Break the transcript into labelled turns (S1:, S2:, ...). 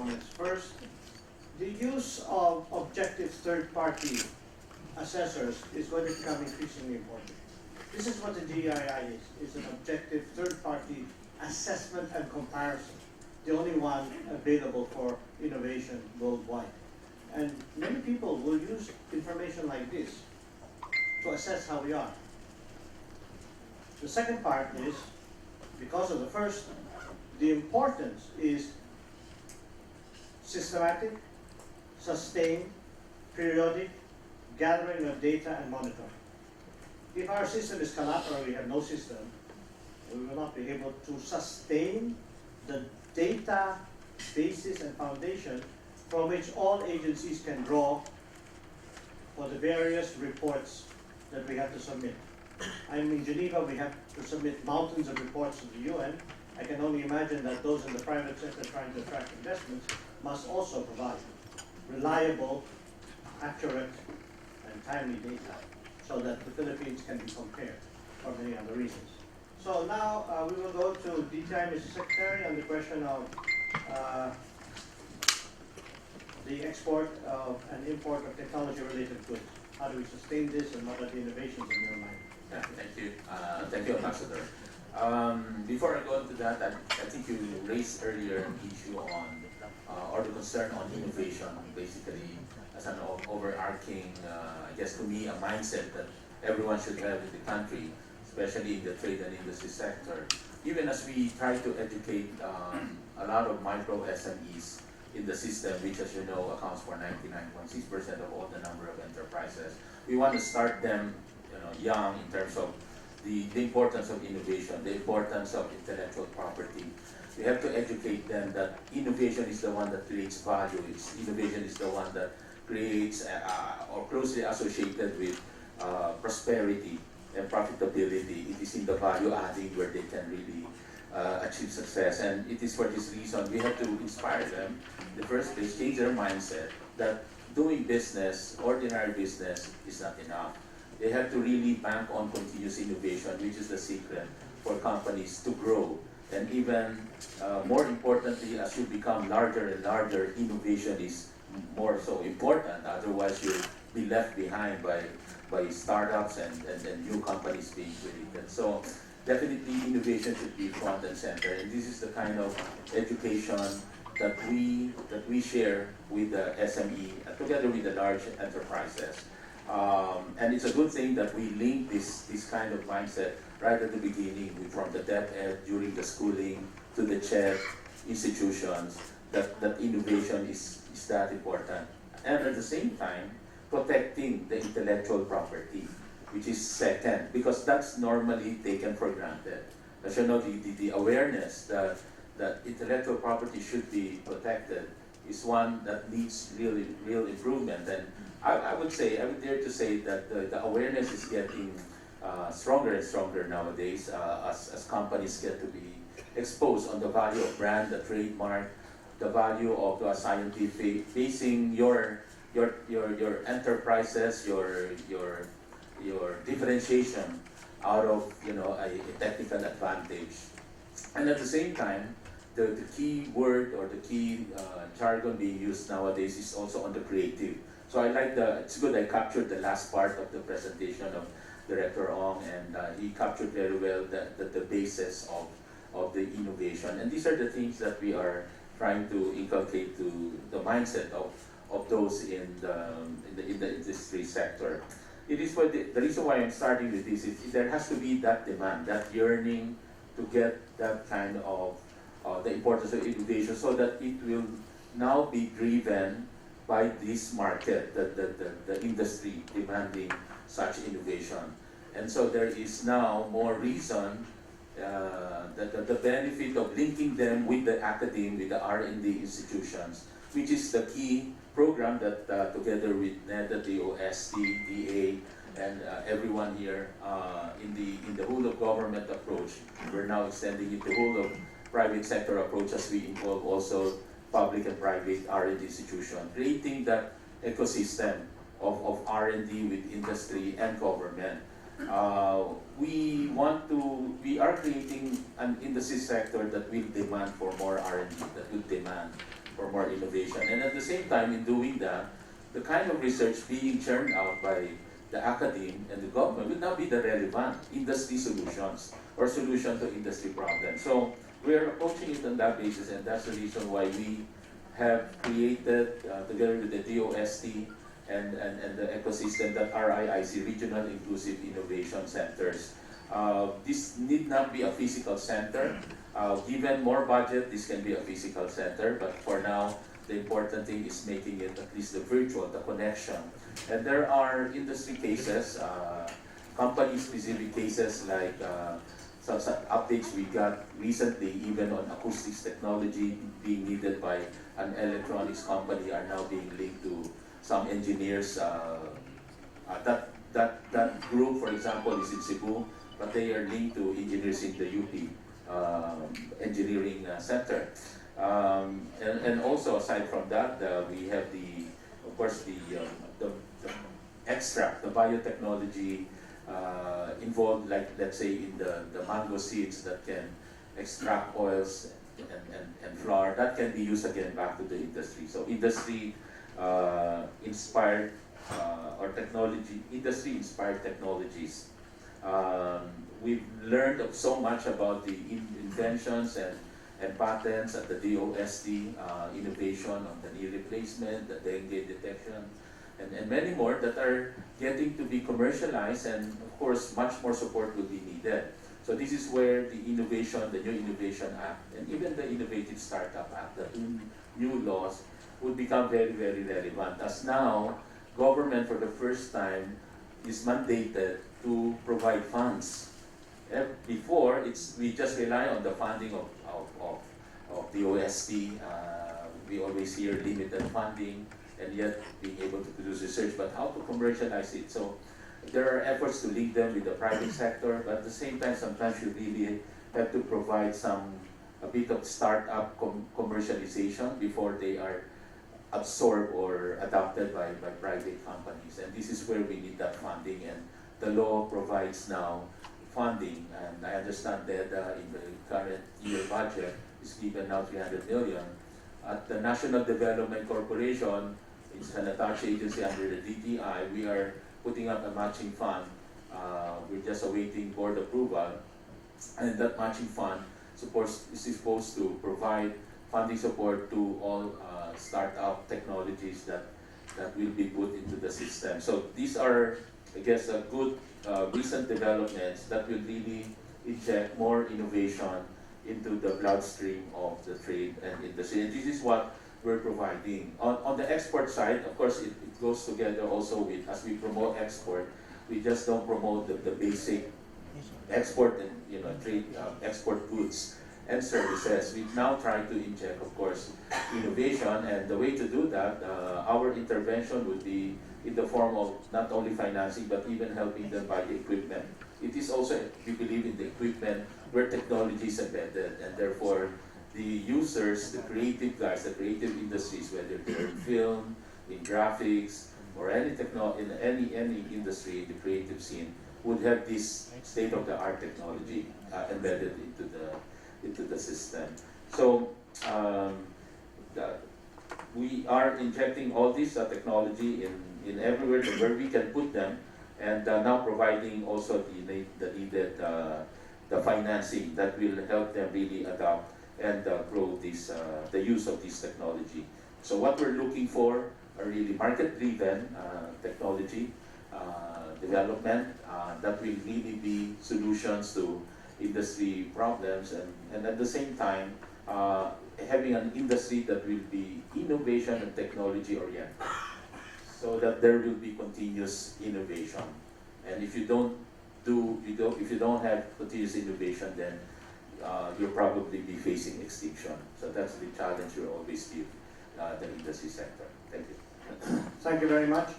S1: comments. First, the use of objective third-party assessors is going to become increasingly important. This is what the DII is. It's an objective third-party assessment and comparison, the only one available for innovation worldwide. And many people will use information like this to assess how we are. The second part is, because of the first, the importance is systematic, sustained, periodic gathering of data and monitoring. If our system is collapsed or we have no system, we will not be able to sustain the data basis and foundation from which all agencies can draw for the various reports that we have to submit. I'm in Geneva, we have to submit mountains of reports to the UN. I can only imagine that those in the private sector trying to attract investments must also provide reliable, accurate, and timely data so that the Philippines can be compared for many other reasons. So now we will go to DTI, Mr. Secretary, on the question of the export of and import of technology-related goods. How do we sustain this, and what are the innovations in your mind?
S2: Thank you. Thank you, Ambassador. Before I go into that, I think you raised earlier an issue on, or the concern on innovation, basically, as an overarching, I guess to me, a mindset that everyone should have in the country, especially in the trade and industry sector. Even as we try to educate a lot of micro SMEs in the system, which, as you know, accounts for 99.6% of all the number of enterprises, we want to start them young in terms of the importance of innovation, the importance of intellectual property. We have to educate them that innovation is the one that creates value. Innovation is the one that creates or closely associated with prosperity and profitability. It is in the value adding where they can really achieve success. And it is for this reason we have to inspire them, in the first place, change their mindset that doing business, ordinary business, is not enough. They have to really bank on continuous innovation, which is the secret for companies to grow. And even more importantly, as you become larger and larger, innovation is more so important. Otherwise, you'll be left behind by startups and new companies being created. So definitely innovation should be front and center. And this is the kind of education that we share with the SME together with the large enterprises. And it's a good thing that we link this kind of mindset right at the beginning, from the DepEd, during the schooling, to the CHED institutions, that innovation is that important. And at the same time, protecting the intellectual property, which is second, because that's normally taken for granted. As you know, the awareness that intellectual property should be protected is one that needs real improvement. And I would dare to say that the awareness is getting stronger and stronger nowadays as companies get to be exposed on the value of brand, the trademark, the value of scientific, basing your enterprises, your differentiation out of a technical advantage. And at the same time, the key word or the key jargon being used nowadays is also on the creative. So it's good I captured the last part of the presentation of Director Ong, and he captured very well the basis of the innovation. And these are the things that we are trying to inculcate to the mindset of those in the industry sector. It is for the reason why I'm starting with this is there has to be that demand, that yearning to get that kind of the importance of innovation, so that it will now be driven by this market, the industry demanding such innovation. And so there is now more reason that the benefit of linking them with the academe, with the R&D institutions, which is the key program that together with NEDA, DOST-STII, and everyone here in the whole of government approach, we're now extending it to the whole of private sector approach as we involve also public and private R&D institutions, creating that ecosystem of R&D with industry and government. We are creating an industry sector that will demand for more R&D, that will demand for more innovation. And at the same time, in doing that, the kind of research being churned out by the academe and the government will now be the relevant industry solutions or solution to industry problems. So we are approaching it on that basis, and that's the reason why we have created, together with the DOST and the ecosystem, that RIIC, Regional Inclusive Innovation Centers. This need not be a physical center. Given more budget, this can be a physical center, but for now, the important thing is making it at least the virtual, the connection. And there are industry cases, company-specific cases like some updates we got recently, even on acoustics technology being needed by an electronics company, are now being linked to some engineers. That group, for example, is in Cebu, but they are linked to engineers in the UP engineering center. And also, aside from that, we have of course, the extract, the biotechnology involved, like let's say in the mango seeds that can extract oils and flour, that can be used again back to the industry. So industry inspired or technology, industry inspired technologies. We've learned of so much about the inventions and patents at the DOST, innovation on the knee replacement, the dengue detection, and many more that are getting to be commercialized, and of course much more support will be needed. So this is where the innovation, the new Innovation Act, and even the Innovative Startup Act, the new laws, would become very, very relevant, as now government for the first time is mandated to provide funds. Before, we just rely on the funding of DOST. We always hear limited funding, and yet being able to produce research, but how to commercialize it. So there are efforts to link them with the private sector, but at the same time, sometimes you really have to provide a bit of startup commercialization before they are absorbed or adopted by private companies. And this is where we need that funding, and the law provides now funding, and I understand that in the current year budget is given now 300 million. At the National Development Corporation, it's an attached agency under the DTI, we are putting up a matching fund. We're just awaiting board approval, and that matching fund is supposed to provide funding support to all startup technologies that will be put into the system. So these are, I guess, a good recent developments that will really inject more innovation into the bloodstream of the trade and industry. And this is what we're providing. On the export side, of course, it goes together also with, as we promote export, we just don't promote the basic export and trade, export goods and services. We now try to inject, of course, innovation, and the way to do that, our intervention would be in the form of not only financing, but even helping them buy the equipment. It is also, we believe in the equipment where technology is embedded, and therefore the users, the creative guys, the creative industries, whether they're in film, in graphics, or any in any industry in the creative scene, would have this state-of-the-art technology embedded into the system. So we are injecting all this technology in everywhere where we can put them, and now providing also the needed the financing that will help them really adopt and grow this the use of this technology. So what we're looking for are really market-driven technology development that will really be solutions to industry problems, and at the same time having an industry that will be innovation and technology oriented, so that there will be continuous innovation. And if you don't have continuous innovation, then you'll probably be facing extinction. So that's the challenge you always give the industry sector. Thank you.
S1: Thank you very much.